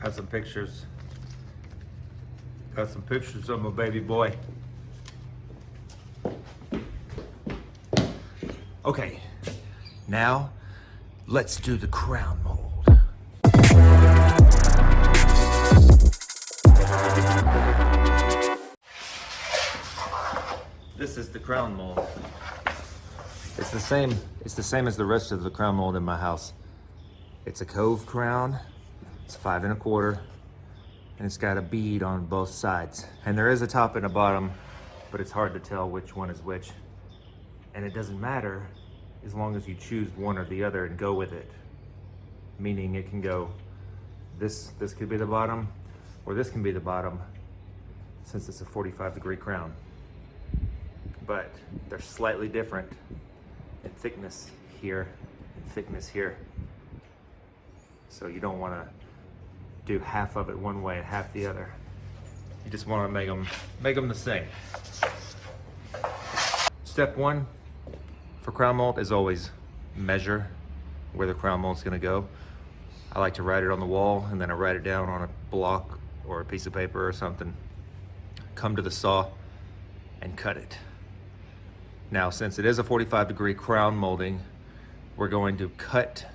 Got some pictures. Got some pictures of my baby boy. Okay, now let's do the crown mold. This is the crown mold. It's the same as the rest of the crown mold in my house. It's a cove crown. It's 5 1/4, and it's got a bead on both sides. And there is a top and a bottom, but it's hard to tell which one is which. And it doesn't matter as long as you choose one or the other and go with it. Meaning it can go, this could be the bottom, or this can be the bottom, since it's a 45-degree crown. But they're slightly different in thickness here and thickness here. So you don't want to do half of it one way and half the other. You just want to make them the same. Step one for crown mold is always measure where the crown mold's going to go. I like to write it on the wall, and then I write it down on a block or a piece of paper or something. Come to the saw and cut it. Now, since it is a 45-degree crown molding, we're going to cut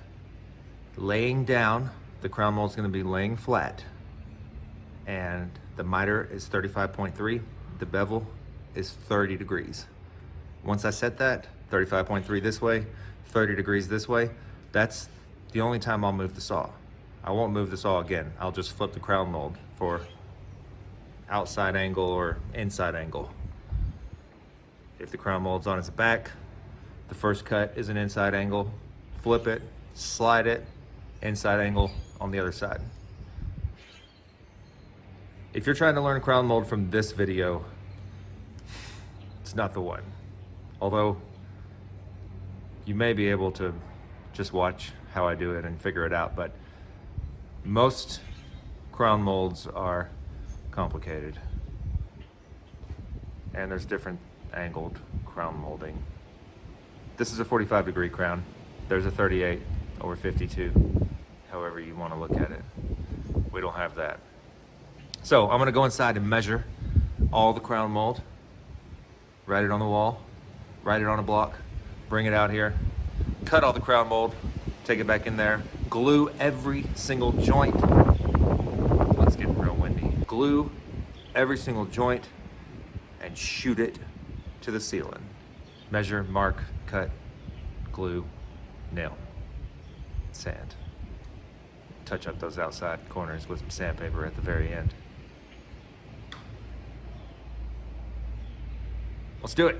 laying down. The crown mold's going to be laying flat, and the miter is 35.3. The bevel is 30 degrees. Once I set that, 35.3 this way, 30 degrees this way, that's the only time I'll move the saw. I won't move the saw again. I'll just flip the crown mold for outside angle or inside angle. If the crown mold's on its back, the first cut is an inside angle. Flip it, slide it, inside angle on the other side. If you're trying to learn crown mold from this video, it's not the one. Although you may be able to just watch how I do it and figure it out, but most crown molds are complicated. And there's different angled crown molding. This is a 45-degree crown. There's a 38 or 52, however you want to look at it. We don't have that. So I'm gonna go inside and measure all the crown mold, write it on the wall, write it on a block, bring it out here, cut all the crown mold, take it back in there, glue every single joint. Let's get real windy. Glue every single joint and shoot it to the ceiling. Measure, mark, cut, glue, nail, sand. Touch up those outside corners with some sandpaper at the very end. Let's do it.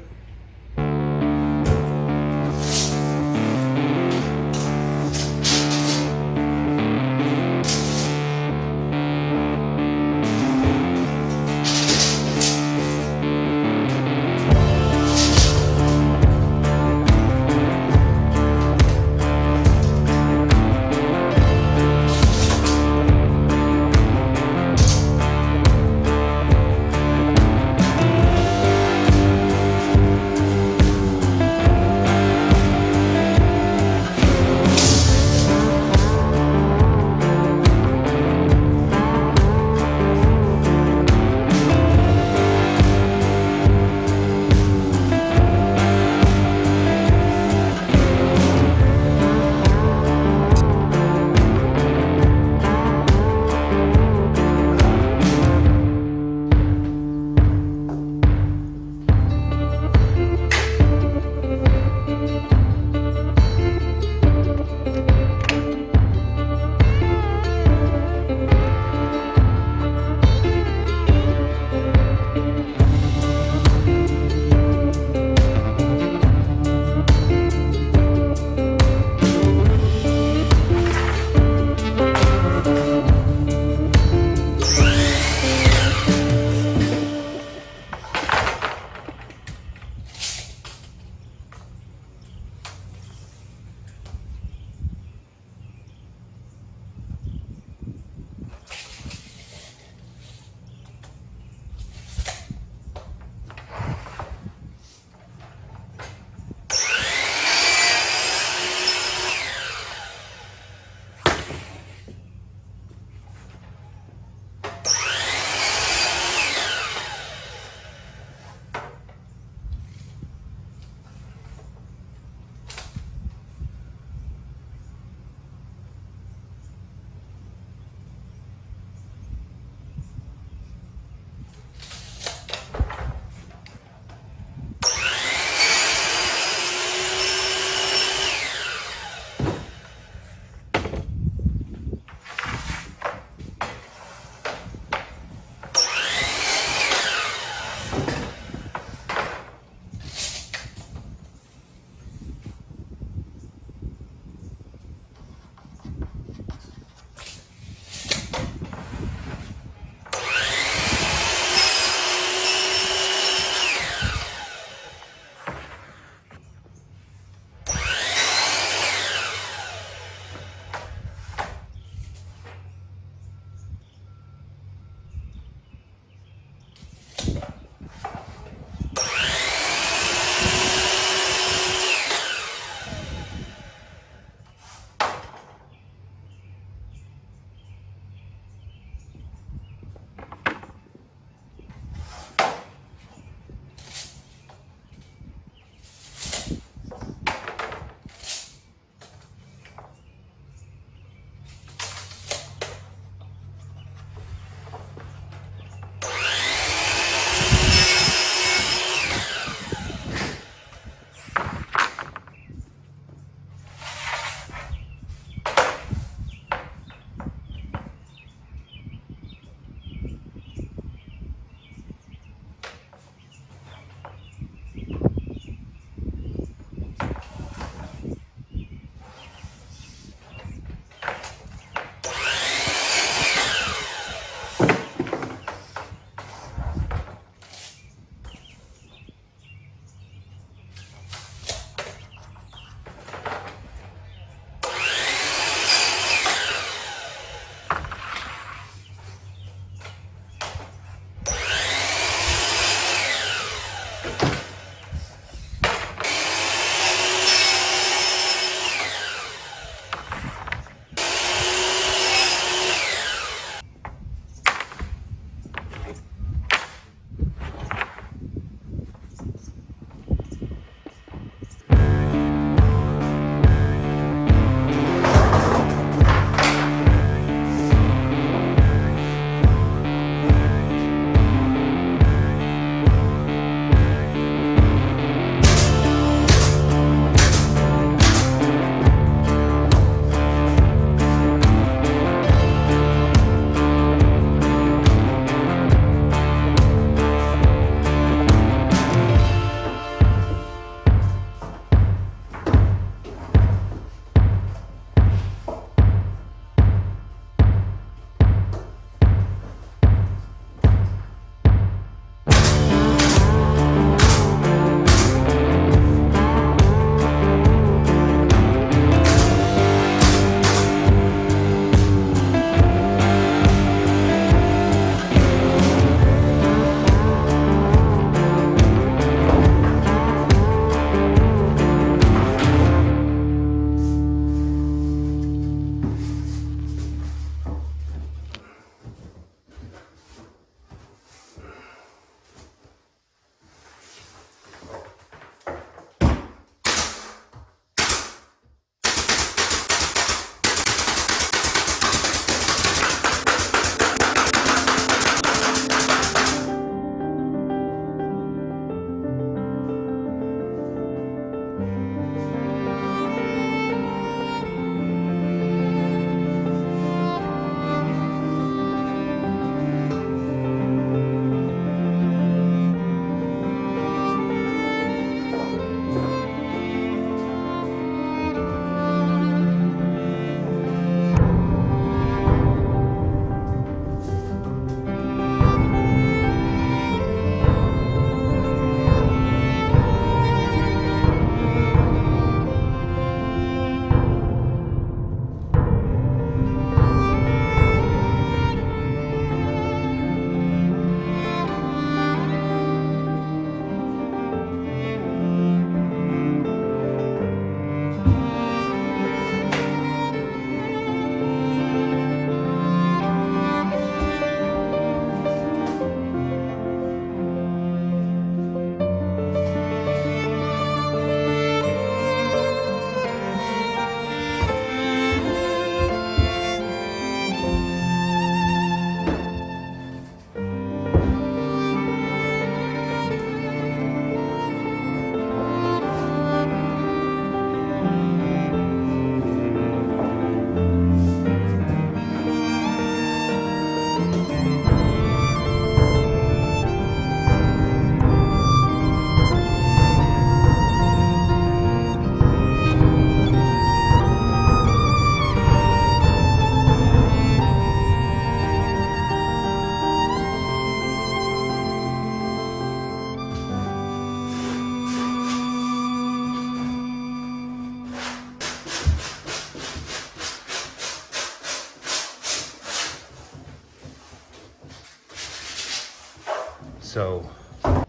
So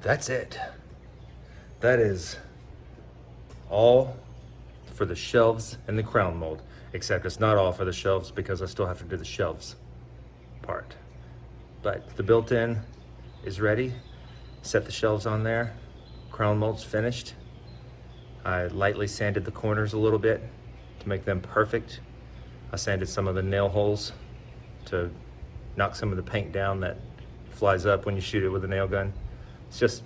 that's it. That is all for the shelves and the crown mold, except it's not all for the shelves because I still have to do the shelves part. But the built-in is ready. Set the shelves on there. Crown mold's finished. I lightly sanded the corners a little bit to make them perfect. I sanded some of the nail holes to knock some of the paint down that flies up when you shoot it with a nail gun. It's just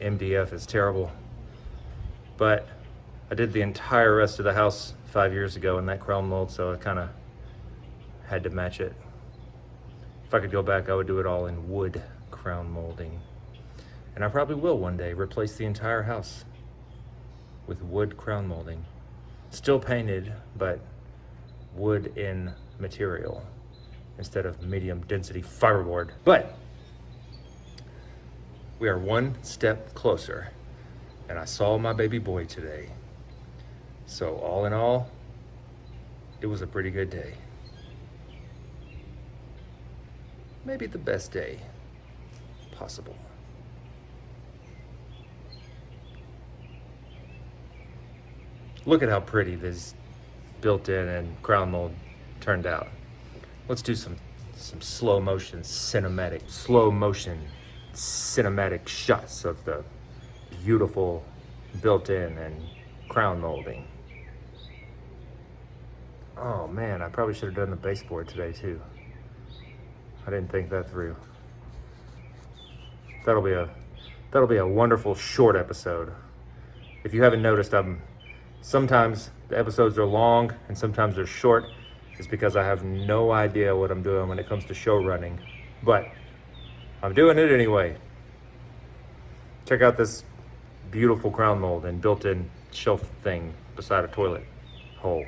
MDF, it's terrible. But I did the entire rest of the house 5 years ago in that crown mold, so I kind of had to match it. If I could go back, I would do it all in wood crown molding. And I probably will one day replace the entire house with wood crown molding. Still painted, but wood in material instead of medium density fiberboard. But we are one step closer, and I saw my baby boy today. So all in all, it was a pretty good day. Maybe the best day possible. Look at how pretty this built-in and crown mold turned out. Let's do some slow motion cinematic shots of the beautiful built-in and crown molding. Oh man, I probably should have done the baseboard today too. I didn't think that through. That'll be a wonderful short episode. If you haven't noticed, sometimes the episodes are long and sometimes they're short. It's because I have no idea what I'm doing when it comes to show running, but I'm doing it anyway. Check out this beautiful crown mold and built-in shelf thing beside a toilet hole.